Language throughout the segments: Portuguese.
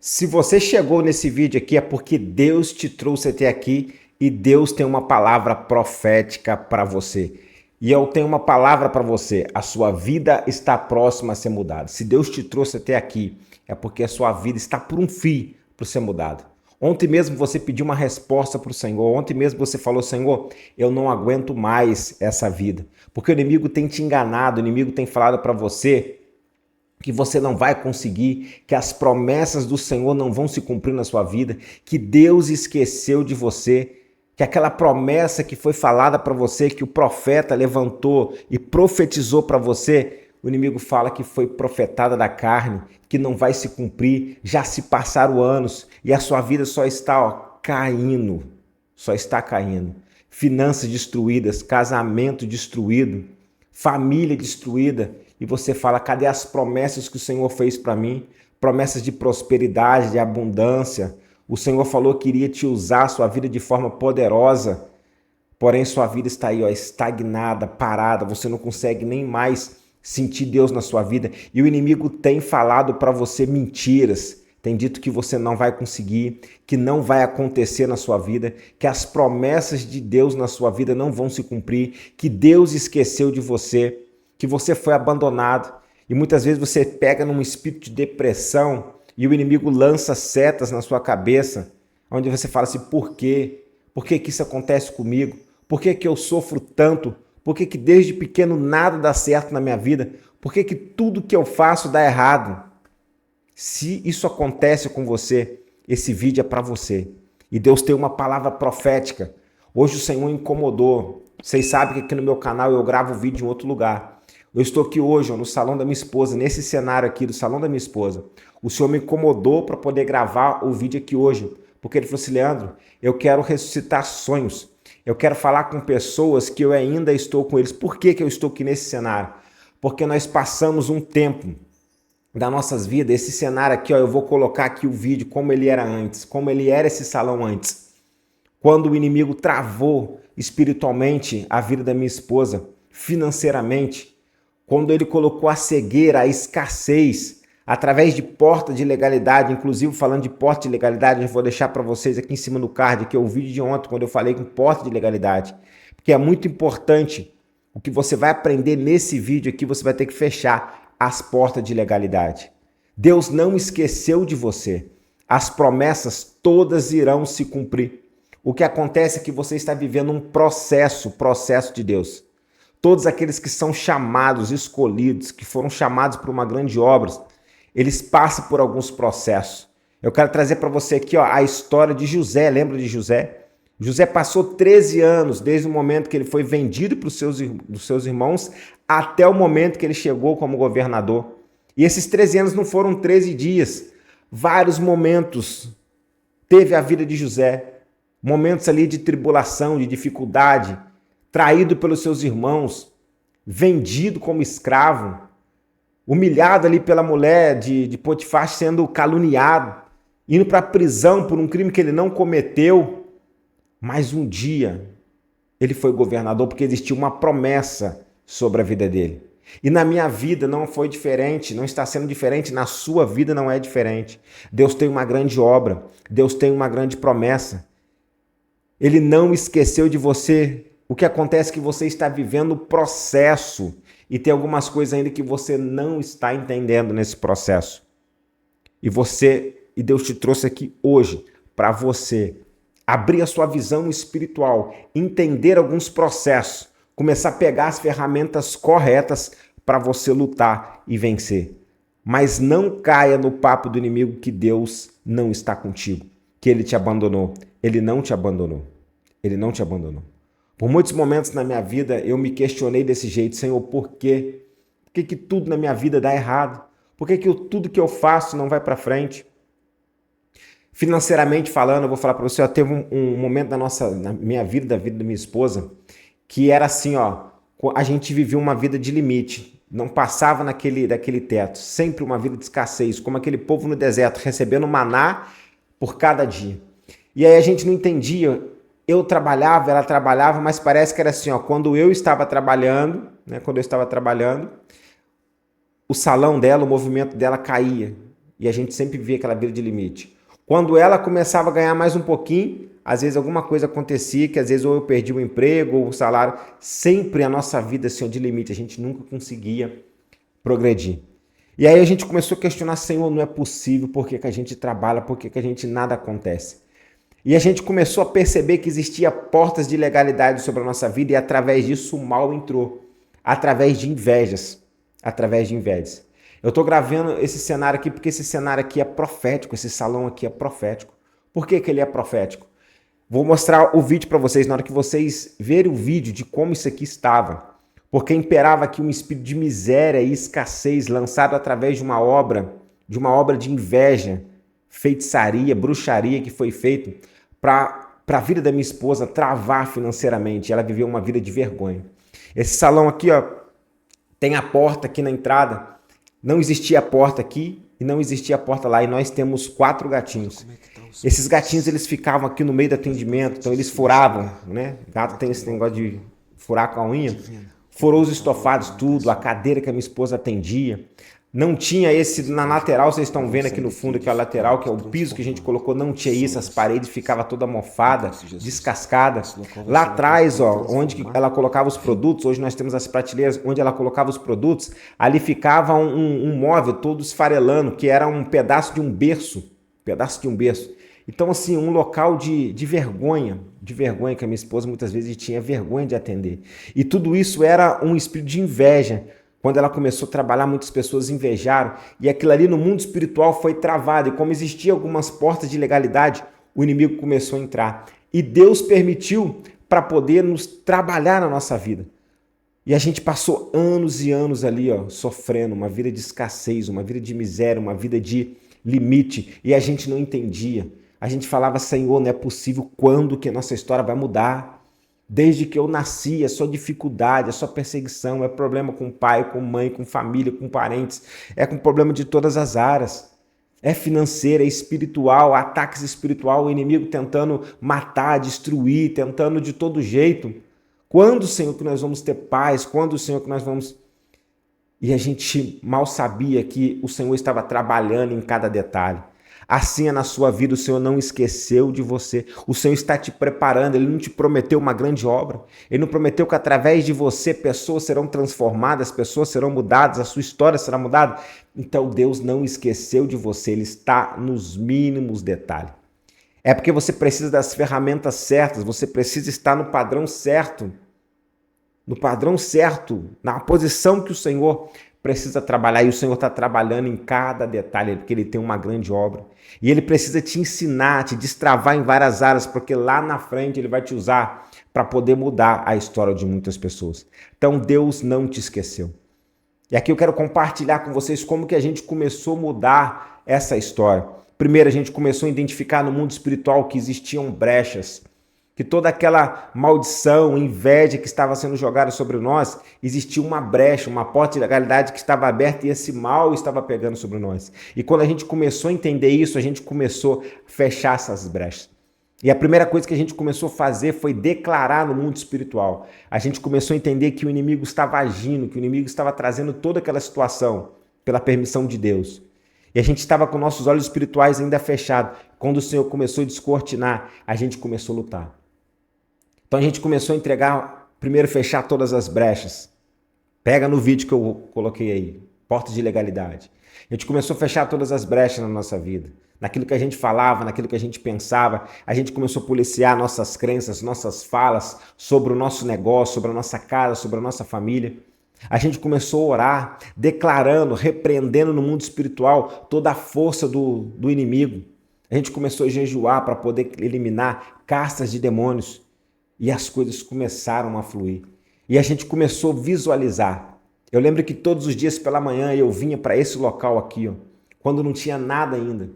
Se você chegou nesse vídeo aqui é porque Deus te trouxe até aqui e Deus tem uma palavra profética para você. E eu tenho uma palavra para você, a sua vida está próxima a ser mudada. Se Deus te trouxe até aqui, é porque a sua vida está por um fio para ser mudada. Ontem mesmo você pediu uma resposta para o Senhor, ontem mesmo você falou, Senhor, eu não aguento mais essa vida. Porque o inimigo tem te enganado, o inimigo tem falado para você que você não vai conseguir, que as promessas do Senhor não vão se cumprir na sua vida, que Deus esqueceu de você, que aquela promessa que foi falada para você, que o profeta levantou e profetizou para você, o inimigo fala que foi profetada da carne, que não vai se cumprir, já se passaram anos e a sua vida só está caindo, só está caindo. Finanças destruídas, casamento destruído, família destruída. E você fala, cadê as promessas que o Senhor fez para mim? Promessas de prosperidade, de abundância. O Senhor falou que iria te usar a sua vida de forma poderosa. Porém, sua vida está aí, estagnada, parada. Você não consegue nem mais sentir Deus na sua vida. E o inimigo tem falado para você mentiras. Tem dito que você não vai conseguir, que não vai acontecer na sua vida, que as promessas de Deus na sua vida não vão se cumprir, que Deus esqueceu de você, que você foi abandonado. E muitas vezes você pega num espírito de depressão e o inimigo lança setas na sua cabeça, onde você fala assim, por quê? Por que que isso acontece comigo? Por que que eu sofro tanto? Por que que desde pequeno nada dá certo na minha vida? Por que que tudo que eu faço dá errado? Se isso acontece com você, esse vídeo é para você. E Deus tem uma palavra profética. Hoje o Senhor incomodou. Vocês sabem que aqui no meu canal eu gravo vídeo em outro lugar. Eu estou aqui hoje no salão da minha esposa, nesse cenário aqui do salão da minha esposa. O Senhor me incomodou para poder gravar o vídeo aqui hoje. Porque ele falou assim, Leandro, eu quero ressuscitar sonhos. Eu quero falar com pessoas que eu ainda estou com eles. Por que que eu estou aqui nesse cenário? Porque nós passamos um tempo das nossas vidas, esse cenário aqui, eu vou colocar aqui o vídeo como ele era antes, como ele era esse salão antes. Quando o inimigo travou espiritualmente a vida da minha esposa, financeiramente, quando ele colocou a cegueira, a escassez, através de porta de legalidade, inclusive falando de porta de legalidade, eu vou deixar para vocês aqui em cima do card, que é o vídeo de ontem, quando eu falei com porta de legalidade, porque é muito importante o que você vai aprender nesse vídeo aqui, você vai ter que fechar as portas de legalidade. Deus não esqueceu de você. As promessas todas irão se cumprir. O que acontece é que você está vivendo um processo de Deus. Todos aqueles que são chamados, escolhidos, que foram chamados por uma grande obra, eles passam por alguns processos. Eu quero trazer para você aqui a história de José. Lembra de José? José passou 13 anos, desde o momento que ele foi vendido para os seus irmãos, até o momento que ele chegou como governador. E esses 13 anos não foram 13 dias. Vários momentos teve a vida de José. Momentos ali de tribulação, de dificuldade, traído pelos seus irmãos, vendido como escravo, humilhado ali pela mulher de Potifar, sendo caluniado, indo para a prisão por um crime que ele não cometeu. Mas um dia ele foi governador porque existia uma promessa sobre a vida dele. E na minha vida não foi diferente, não está sendo diferente, na sua vida não é diferente. Deus tem uma grande obra, Deus tem uma grande promessa. Ele não esqueceu de você. O que acontece é que você está vivendo o processo e tem algumas coisas ainda que você não está entendendo nesse processo. E Deus te trouxe aqui hoje para você abrir a sua visão espiritual, entender alguns processos, começar a pegar as ferramentas corretas para você lutar e vencer. Mas não caia no papo do inimigo que Deus não está contigo, que ele te abandonou. Ele não te abandonou. Ele não te abandonou. Por muitos momentos na minha vida eu me questionei desse jeito, Senhor, por quê? Por que tudo na minha vida dá errado? Por que tudo que eu faço não vai para frente? Financeiramente falando, eu vou falar para você, teve um momento na minha vida, da vida da minha esposa, que era assim, a gente vivia uma vida de limite, não passava daquele teto, sempre uma vida de escassez, como aquele povo no deserto, recebendo maná por cada dia. E aí a gente não entendia, eu trabalhava, ela trabalhava, mas parece que era assim, quando eu estava trabalhando, o salão dela, o movimento dela caía. E a gente sempre via aquela vida de limite. Quando ela começava a ganhar mais um pouquinho, às vezes alguma coisa acontecia, que às vezes ou eu perdi o emprego ou o salário. Sempre a nossa vida, Senhor, de limite. A gente nunca conseguia progredir. E aí a gente começou a questionar, Senhor, não é possível, por que a gente trabalha, por que a gente nada acontece? E a gente começou a perceber que existia portas de legalidade sobre a nossa vida e através disso o mal entrou, através de invejas, através de invejas. Eu estou gravando esse cenário aqui porque esse cenário aqui é profético, esse salão aqui é profético. Por que ele é profético? Vou mostrar o vídeo para vocês na hora que vocês verem o vídeo de como isso aqui estava. Porque imperava aqui um espírito de miséria e escassez lançado através de uma obra de inveja, feitiçaria, bruxaria que foi feito para a vida da minha esposa travar financeiramente. Ela viveu uma vida de vergonha. Esse salão aqui, ó, tem a porta aqui na entrada. Não existia a porta aqui e não existia a porta lá. E nós temos 4 gatinhos. Esses gatinhos, eles ficavam aqui no meio do atendimento, então eles furavam, né? Gato tem esse negócio de furar com a unha. Furou os estofados, tudo, a cadeira que a minha esposa atendia. Não tinha esse na lateral, vocês estão vendo aqui no fundo, que é a lateral, que é o piso que a gente colocou, não tinha isso, as paredes ficavam toda mofada, descascada. Lá atrás, ó, onde ela colocava os produtos, hoje nós temos as prateleiras onde ela colocava os produtos, ali ficava um móvel todo esfarelando, que era um pedaço de um berço, Então, assim, um local de vergonha que a minha esposa muitas vezes tinha vergonha de atender. E tudo isso era um espírito de inveja. Quando ela começou a trabalhar, muitas pessoas invejaram. E aquilo ali no mundo espiritual foi travado. E como existiam algumas portas de legalidade, o inimigo começou a entrar. E Deus permitiu para poder nos trabalhar na nossa vida. E a gente passou anos e anos ali, ó, sofrendo, uma vida de escassez, uma vida de miséria, uma vida de limite. E a gente não entendia. A gente falava, Senhor, não é possível, quando que a nossa história vai mudar? Desde que eu nasci, é só dificuldade, é só perseguição, é problema com pai, com mãe, com família, com parentes, é com problema de todas as áreas. É financeira, é espiritual, ataques espiritual, o inimigo tentando matar, destruir, tentando de todo jeito. Quando, Senhor, que nós vamos ter paz? Quando, Senhor, que nós vamos... E a gente mal sabia que o Senhor estava trabalhando em cada detalhe. Assim é na sua vida, o Senhor não esqueceu de você. O Senhor está te preparando, Ele não te prometeu uma grande obra. Ele não prometeu que através de você pessoas serão transformadas, pessoas serão mudadas, a sua história será mudada. Então Deus não esqueceu de você, Ele está nos mínimos detalhes. É porque você precisa das ferramentas certas, você precisa estar no padrão certo. No padrão certo, na posição que o Senhor precisa trabalhar, e o Senhor está trabalhando em cada detalhe, porque Ele tem uma grande obra. E Ele precisa te ensinar, te destravar em várias áreas, porque lá na frente Ele vai te usar para poder mudar a história de muitas pessoas. Então Deus não te esqueceu. E aqui eu quero compartilhar com vocês como que a gente começou a mudar essa história. Primeiro, a gente começou a identificar no mundo espiritual que existiam brechas, que toda aquela maldição, inveja que estava sendo jogada sobre nós, existia uma brecha, uma porta de legalidade que estava aberta e esse mal estava pegando sobre nós. E quando a gente começou a entender isso, a gente começou a fechar essas brechas. E a primeira coisa que a gente começou a fazer foi declarar no mundo espiritual. A gente começou a entender que o inimigo estava agindo, que o inimigo estava trazendo toda aquela situação pela permissão de Deus. E a gente estava com nossos olhos espirituais ainda fechados. Quando o Senhor começou a descortinar, a gente começou a lutar. Então a gente começou a entregar, primeiro fechar todas as brechas. Pega no vídeo que eu coloquei aí, porta de legalidade. A gente começou a fechar todas as brechas na nossa vida. Naquilo que a gente falava, naquilo que a gente pensava, a gente começou a policiar nossas crenças, nossas falas sobre o nosso negócio, sobre a nossa casa, sobre a nossa família. A gente começou a orar, declarando, repreendendo no mundo espiritual toda a força do inimigo. A gente começou a jejuar para poder eliminar castas de demônios. E as coisas começaram a fluir. E a gente começou a visualizar. Eu lembro que todos os dias pela manhã eu vinha para esse local aqui, ó, quando não tinha nada ainda.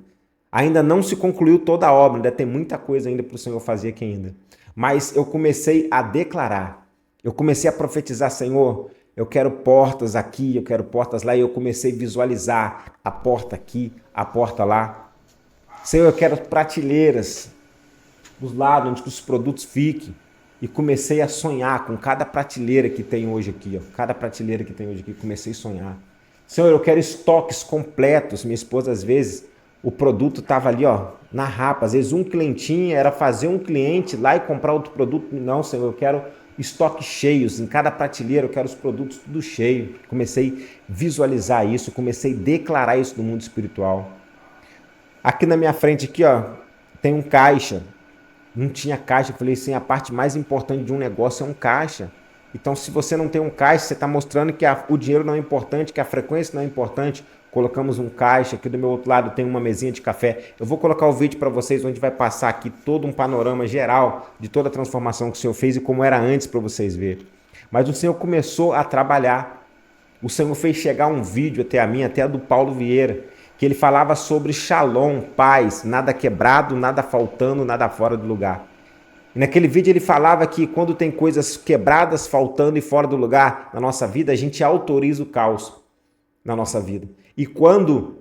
Ainda não se concluiu toda a obra, ainda tem muita coisa ainda para o Senhor fazer aqui ainda. Mas eu comecei a declarar. Eu comecei a profetizar, Senhor, eu quero portas aqui, eu quero portas lá. E eu comecei a visualizar a porta aqui, a porta lá. Senhor, eu quero prateleiras dos lados onde os produtos fiquem. E comecei a sonhar com cada prateleira que tem hoje aqui, ó. Cada prateleira que tem hoje aqui, comecei a sonhar. Senhor, eu quero estoques completos. Minha esposa, às vezes, o produto estava ali, ó, na rapa. Às vezes um clientinho era fazer um cliente lá e comprar outro produto. Não, Senhor, eu quero estoques cheios. Em cada prateleira eu quero os produtos tudo cheio. Comecei a visualizar isso, comecei a declarar isso no mundo espiritual. Aqui na minha frente, aqui, ó, tem um caixa. Não tinha caixa. Eu falei assim, a parte mais importante de um negócio é um caixa. Então, se você não tem um caixa, você está mostrando que o dinheiro não é importante, que a frequência não é importante. Colocamos um caixa. Aqui do meu outro lado tem uma mesinha de café. Eu vou colocar o vídeo para vocês, onde vai passar aqui todo um panorama geral de toda a transformação que o Senhor fez e como era antes, para vocês verem. Mas o Senhor começou a trabalhar. O Senhor fez chegar um vídeo até a mim, até a do Paulo Vieira, que ele falava sobre shalom, paz, nada quebrado, nada faltando, nada fora do lugar. E naquele vídeo ele falava que quando tem coisas quebradas, faltando e fora do lugar na nossa vida, a gente autoriza o caos na nossa vida. E quando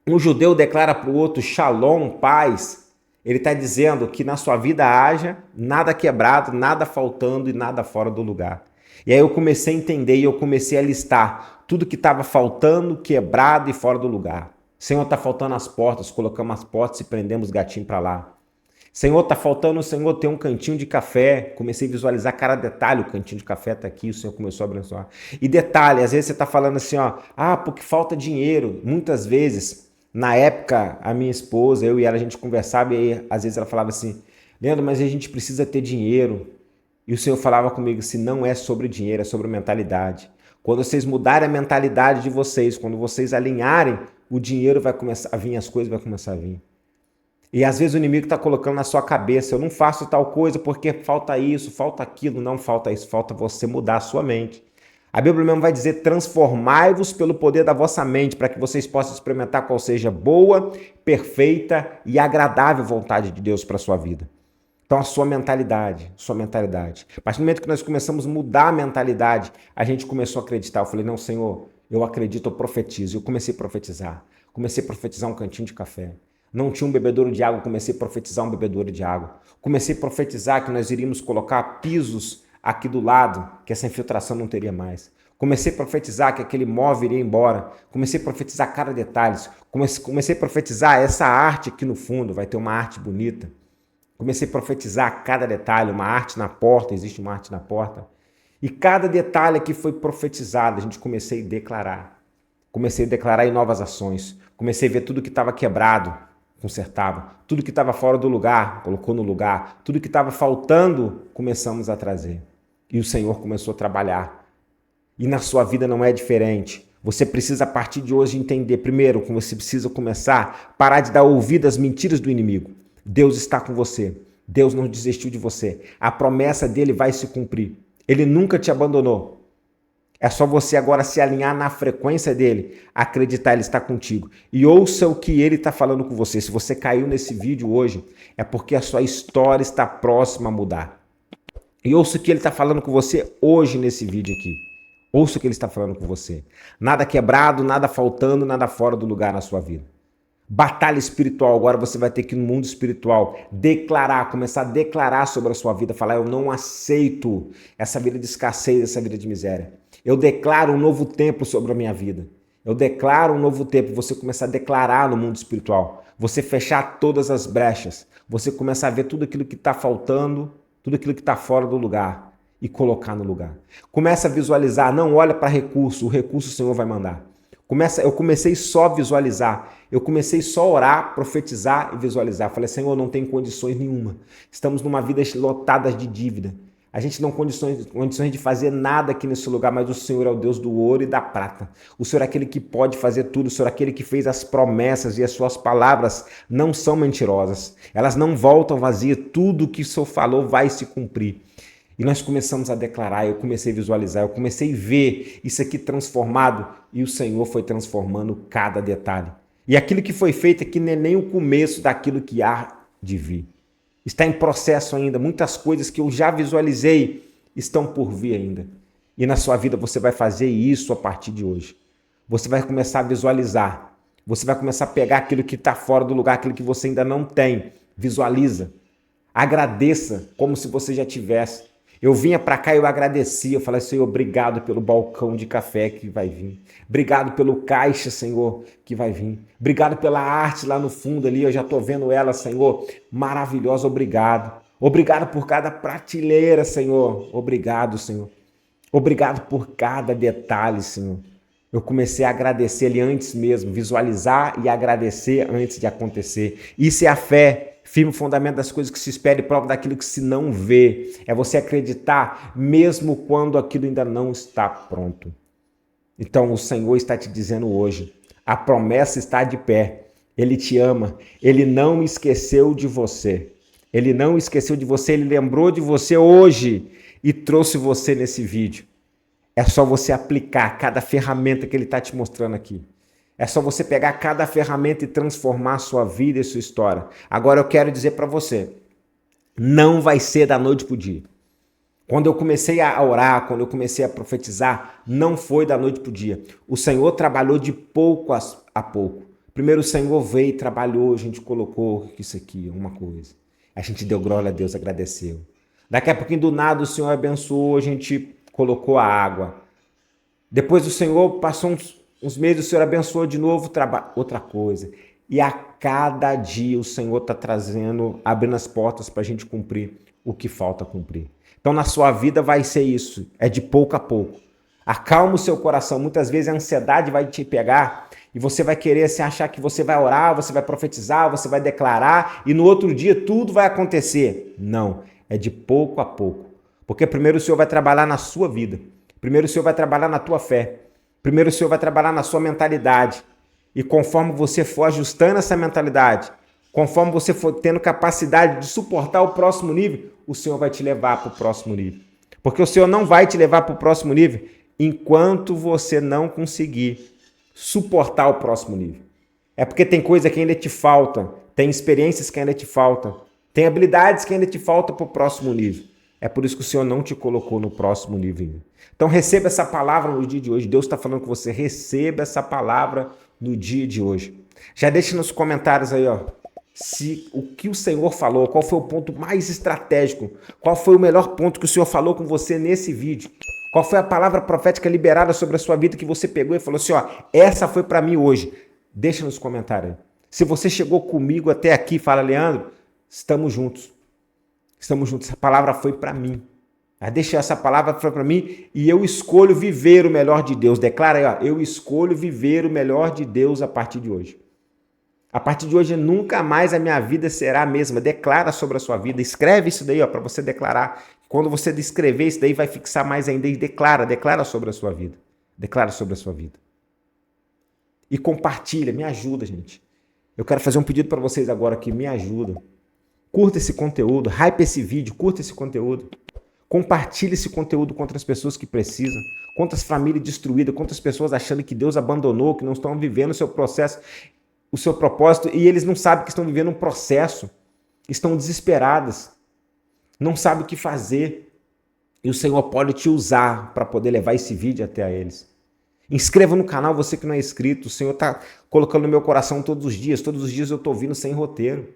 um judeu declara para o outro shalom, paz, ele está dizendo que na sua vida haja nada quebrado, nada faltando e nada fora do lugar. E aí eu comecei a entender e eu comecei a listar tudo que estava faltando, quebrado e fora do lugar. Senhor, está faltando as portas, colocamos as portas e prendemos o gatinho para lá. Senhor, está faltando, Senhor, tem um cantinho de café. Comecei a visualizar cada detalhe, o cantinho de café está aqui, o Senhor começou a abençoar. E detalhe, às vezes você está falando assim, ó, porque falta dinheiro. Muitas vezes, na época, a minha esposa, eu e ela, a gente conversava e aí, às vezes ela falava assim, Leandro, mas a gente precisa ter dinheiro. E o Senhor falava comigo assim, não é sobre dinheiro, é sobre mentalidade. Quando vocês mudarem a mentalidade de vocês, quando vocês alinharem, o dinheiro vai começar a vir, as coisas vão começar a vir. E às vezes o inimigo está colocando na sua cabeça, eu não faço tal coisa porque falta isso, falta aquilo. Não falta isso, falta você mudar a sua mente. A Bíblia mesmo vai dizer, transformai-vos pelo poder da vossa mente, para que vocês possam experimentar qual seja boa, perfeita e agradável vontade de Deus para a sua vida. Então a sua mentalidade. A partir do momento que nós começamos a mudar a mentalidade, a gente começou a acreditar. Eu falei, não, Senhor, eu acredito, eu profetizo. Eu comecei a profetizar. Comecei a profetizar um cantinho de café. Não tinha um bebedouro de água, comecei a profetizar um bebedouro de água. Comecei a profetizar que nós iríamos colocar pisos aqui do lado, que essa infiltração não teria mais. Comecei a profetizar que aquele móvel iria embora. Comecei a profetizar cada detalhe. Comecei a profetizar essa arte aqui no fundo, vai ter uma arte bonita. Comecei a profetizar cada detalhe, uma arte na porta, existe uma arte na porta. E cada detalhe que foi profetizado, a gente comecei a declarar. Comecei a declarar em novas ações. Comecei a ver tudo que estava quebrado, consertava. Tudo que estava fora do lugar, colocou no lugar. Tudo que estava faltando, começamos a trazer. E o Senhor começou a trabalhar. E na sua vida não é diferente. Você precisa, a partir de hoje, entender, primeiro, que você precisa começar a parar de dar ouvido às mentiras do inimigo. Deus está com você. Deus não desistiu de você. A promessa dele vai se cumprir. Ele nunca te abandonou. É só você agora se alinhar na frequência dele, acreditar, ele está contigo. E ouça o que ele está falando com você. Se você caiu nesse vídeo hoje, é porque a sua história está próxima a mudar. E ouça o que ele está falando com você hoje nesse vídeo aqui. Ouça o que ele está falando com você. Nada quebrado, nada faltando, nada fora do lugar na sua vida. Batalha espiritual, agora você vai ter que ir no mundo espiritual declarar, começar a declarar sobre a sua vida, falar, eu não aceito essa vida de escassez, essa vida de miséria. Eu declaro um novo tempo sobre a minha vida. Eu declaro um novo tempo, você começar a declarar no mundo espiritual, você fechar todas as brechas, você começar a ver tudo aquilo que está faltando, tudo aquilo que está fora do lugar e colocar no lugar. Começa a visualizar, não olha para recurso, o recurso o Senhor vai mandar. Eu comecei só a visualizar, eu comecei só a orar, profetizar e visualizar. Falei, Senhor, não tem condições nenhuma. Estamos numa vida lotada de dívida. A gente não tem condições de fazer nada aqui nesse lugar, mas o Senhor é o Deus do ouro e da prata. O Senhor é aquele que pode fazer tudo, o Senhor é aquele que fez as promessas e as suas palavras não são mentirosas. Elas não voltam vazias, tudo que o Senhor falou vai se cumprir. E nós começamos a declarar, eu comecei a visualizar, eu comecei a ver isso aqui transformado e o Senhor foi transformando cada detalhe. E aquilo que foi feito aqui não é nem o começo daquilo que há de vir. Está em processo ainda, muitas coisas que eu já visualizei estão por vir ainda. E na sua vida você vai fazer isso a partir de hoje. Você vai começar a visualizar, você vai começar a pegar aquilo que está fora do lugar, aquilo que você ainda não tem. Visualiza, agradeça como se você já tivesse. Eu vinha para cá e eu agradecia, eu falei, Senhor, obrigado pelo balcão de café que vai vir. Obrigado pelo caixa, Senhor, que vai vir. Obrigado pela arte lá no fundo ali, eu já estou vendo ela, Senhor, maravilhosa, obrigado. Obrigado por cada prateleira, Senhor. Obrigado, Senhor. Obrigado por cada detalhe, Senhor. Eu comecei a agradecer ele antes mesmo, visualizar e agradecer antes de acontecer. Isso é a fé, firme fundamento das coisas que se espera e prova daquilo que se não vê. É você acreditar mesmo quando aquilo ainda não está pronto. Então o Senhor está te dizendo hoje, a promessa está de pé. Ele te ama, ele não esqueceu de você. Ele não esqueceu de você, ele lembrou de você hoje e trouxe você nesse vídeo. É só você aplicar cada ferramenta que ele está te mostrando aqui. É só você pegar cada ferramenta e transformar a sua vida e sua história. Agora eu quero dizer para você, não vai ser da noite para o dia. Quando eu comecei a orar, quando eu comecei a profetizar, não foi da noite para o dia. O Senhor trabalhou de pouco a pouco. Primeiro o Senhor veio e trabalhou, a gente colocou isso aqui, uma coisa. A gente deu glória a Deus, agradeceu. Daqui a pouquinho do nada o Senhor abençoou, a gente colocou a água. Depois o Senhor passou uns meses, o Senhor abençoou de novo, outra coisa. E a cada dia o Senhor está trazendo, abrindo as portas para a gente cumprir o que falta cumprir. Então na sua vida vai ser isso, é de pouco a pouco. Acalma o seu coração, muitas vezes a ansiedade vai te pegar e você vai querer se achar que você vai orar, você vai profetizar, você vai declarar e no outro dia tudo vai acontecer. Não, é de pouco a pouco. Porque primeiro o Senhor vai trabalhar na sua vida. Primeiro o Senhor vai trabalhar na tua fé. Primeiro o Senhor vai trabalhar na sua mentalidade. E conforme você for ajustando essa mentalidade, conforme você for tendo capacidade de suportar o próximo nível, o Senhor vai te levar para o próximo nível. Porque o Senhor não vai te levar para o próximo nível enquanto você não conseguir suportar o próximo nível. É porque tem coisa que ainda te falta, tem experiências que ainda te faltam, tem habilidades que ainda te faltam para o próximo nível. É por isso que o Senhor não te colocou no próximo nível ainda. Então receba essa palavra no dia de hoje. Deus está falando com você. Receba essa palavra no dia de hoje. Já deixe nos comentários aí, ó, se o que o Senhor falou, qual foi o ponto mais estratégico, qual foi o melhor ponto que o Senhor falou com você nesse vídeo. Qual foi a palavra profética liberada sobre a sua vida que você pegou e falou assim, ó, essa foi para mim hoje. Deixa nos comentários aí. Se você chegou comigo até aqui, fala, Leandro, estamos juntos. Estamos juntos. Essa palavra foi para mim. Deixa essa palavra foi para mim e eu escolho viver o melhor de Deus. Declara aí, ó, eu escolho viver o melhor de Deus a partir de hoje. A partir de hoje, nunca mais a minha vida será a mesma. Declara sobre a sua vida. Escreve isso daí, ó, para você declarar. Quando você descrever isso daí, vai fixar mais ainda. E declara sobre a sua vida. Declara sobre a sua vida. E compartilha, me ajuda, gente. Eu quero fazer um pedido para vocês agora aqui, me ajuda. Curta esse conteúdo, hype esse vídeo, curta esse conteúdo. Compartilhe esse conteúdo com outras pessoas que precisam. Quantas famílias destruídas, quantas pessoas achando que Deus abandonou, que não estão vivendo o seu processo, o seu propósito, e eles não sabem que estão vivendo um processo, estão desesperadas, não sabem o que fazer. E o Senhor pode te usar para poder levar esse vídeo até a eles. Inscreva no canal, você que não é inscrito. O Senhor está colocando no meu coração todos os dias eu estou vindo sem roteiro.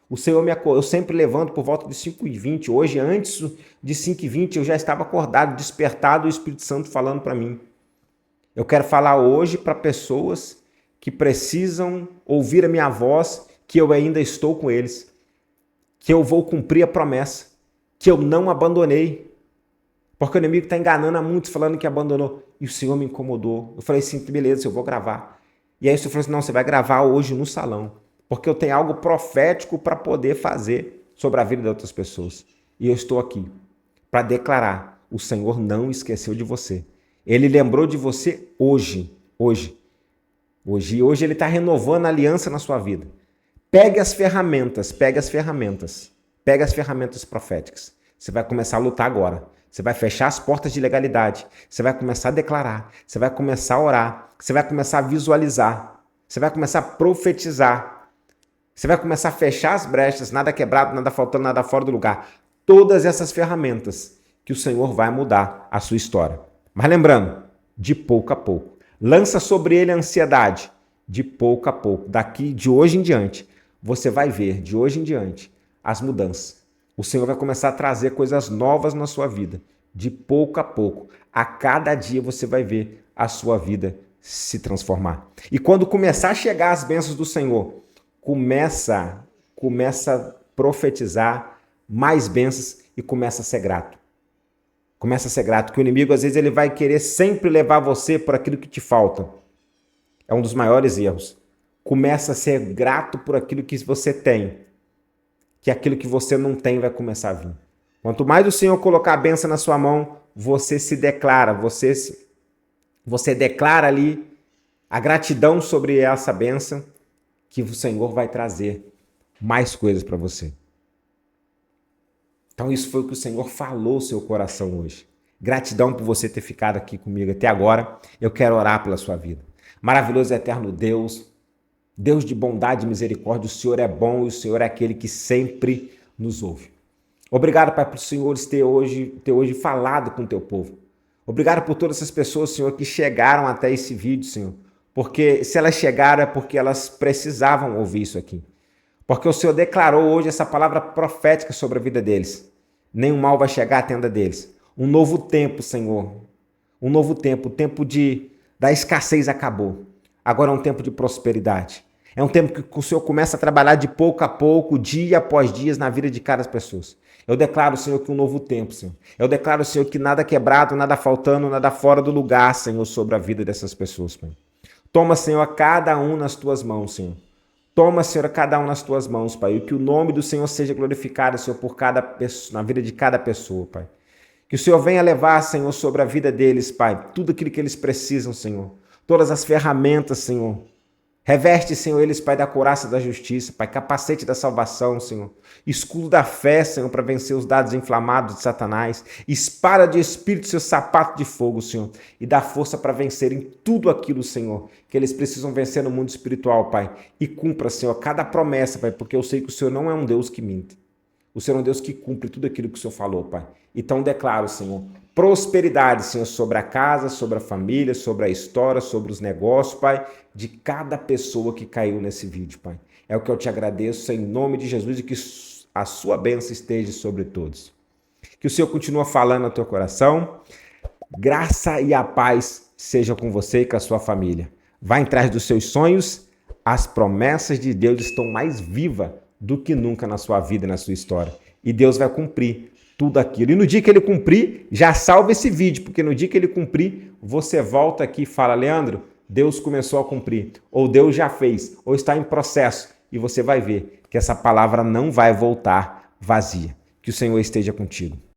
O Senhor eu sempre levanto por volta de 5h20. Hoje, antes de 5h20, eu já estava acordado, despertado, o Espírito Santo falando para mim. Eu quero falar hoje para pessoas que precisam ouvir a minha voz, que eu ainda estou com eles, que eu vou cumprir a promessa, que eu não abandonei. Porque o inimigo está enganando a muitos, falando que abandonou. E o Senhor me incomodou. Eu falei assim, beleza, eu vou gravar. E aí o Senhor falou assim, não, você vai gravar hoje no salão. Porque eu tenho algo profético para poder fazer sobre a vida de outras pessoas. E eu estou aqui para declarar, o Senhor não esqueceu de você. Ele lembrou de você hoje. E hoje ele está renovando a aliança na sua vida. Pegue as ferramentas proféticas. Você vai começar a lutar agora. Você vai fechar as portas de legalidade. Você vai começar a declarar. Você vai começar a orar. Você vai começar a visualizar. Você vai começar a profetizar. Você vai começar a fechar as brechas, nada quebrado, nada faltando, nada fora do lugar. Todas essas ferramentas que o Senhor vai mudar a sua história. Mas lembrando, de pouco a pouco. Lança sobre ele a ansiedade, de pouco a pouco. Daqui, de hoje em diante, você vai ver, de hoje em diante, as mudanças. O Senhor vai começar a trazer coisas novas na sua vida, de pouco a pouco. A cada dia você vai ver a sua vida se transformar. E quando começar a chegar as bênçãos do Senhor, começa a profetizar mais bênçãos e começa a ser grato. Começa a ser grato, que o inimigo às vezes ele vai querer sempre levar você por aquilo que te falta. É um dos maiores erros. Começa a ser grato por aquilo que você tem, que aquilo que você não tem vai começar a vir. Quanto mais o Senhor colocar a bênção na sua mão, você se declara, você declara ali a gratidão sobre essa bênção, que o Senhor vai trazer mais coisas para você. Então isso foi o que o Senhor falou no seu coração hoje. Gratidão por você ter ficado aqui comigo até agora. Eu quero orar pela sua vida. Maravilhoso e eterno Deus, Deus de bondade e misericórdia, o Senhor é bom e o Senhor é aquele que sempre nos ouve. Obrigado, Pai, por o Senhor ter hoje falado com o teu povo. Obrigado por todas essas pessoas, Senhor, que chegaram até esse vídeo, Senhor. Porque se elas chegaram é porque elas precisavam ouvir isso aqui. Porque o Senhor declarou hoje essa palavra profética sobre a vida deles. Nenhum mal vai chegar à tenda deles. Um novo tempo, Senhor. Um novo tempo. O tempo da escassez acabou. Agora é um tempo de prosperidade. É um tempo que o Senhor começa a trabalhar de pouco a pouco, dia após dia, na vida de cada pessoa. Eu declaro, Senhor, que um novo tempo, Senhor. Eu declaro, Senhor, que nada quebrado, nada faltando, nada fora do lugar, Senhor, sobre a vida dessas pessoas, Pai. Toma, Senhor, cada um nas tuas mãos, Senhor. Toma, Senhor, cada um nas tuas mãos, Pai. E que o nome do Senhor seja glorificado, Senhor, por cada pessoa, na vida de cada pessoa, Pai. Que o Senhor venha levar, Senhor, sobre a vida deles, Pai, tudo aquilo que eles precisam, Senhor. Todas as ferramentas, Senhor. Reveste, Senhor, eles, Pai, da couraça da justiça, Pai, capacete da salvação, Senhor. Escudo da fé, Senhor, para vencer os dados inflamados de Satanás. Espada de espírito, seu sapato de fogo, Senhor. E dá força para vencerem tudo aquilo, Senhor, que eles precisam vencer no mundo espiritual, Pai. E cumpra, Senhor, cada promessa, Pai, porque eu sei que o Senhor não é um Deus que minta. O Senhor é um Deus que cumpre tudo aquilo que o Senhor falou, Pai. Então declaro, Senhor, prosperidade, Senhor, sobre a casa, sobre a família, sobre a história, sobre os negócios, Pai, de cada pessoa que caiu nesse vídeo, Pai. É o que eu te agradeço em nome de Jesus e que a sua bênção esteja sobre todos. Que o Senhor continue falando no teu coração. Graça e a paz seja com você e com a sua família. Vá atrás dos seus sonhos. As promessas de Deus estão mais vivas do que nunca na sua vida e na sua história. E Deus vai cumprir tudo aquilo. E no dia que ele cumprir, já salva esse vídeo, porque no dia que ele cumprir, você volta aqui e fala, Leandro, Deus começou a cumprir, ou Deus já fez, ou está em processo, e você vai ver que essa palavra não vai voltar vazia. Que o Senhor esteja contigo.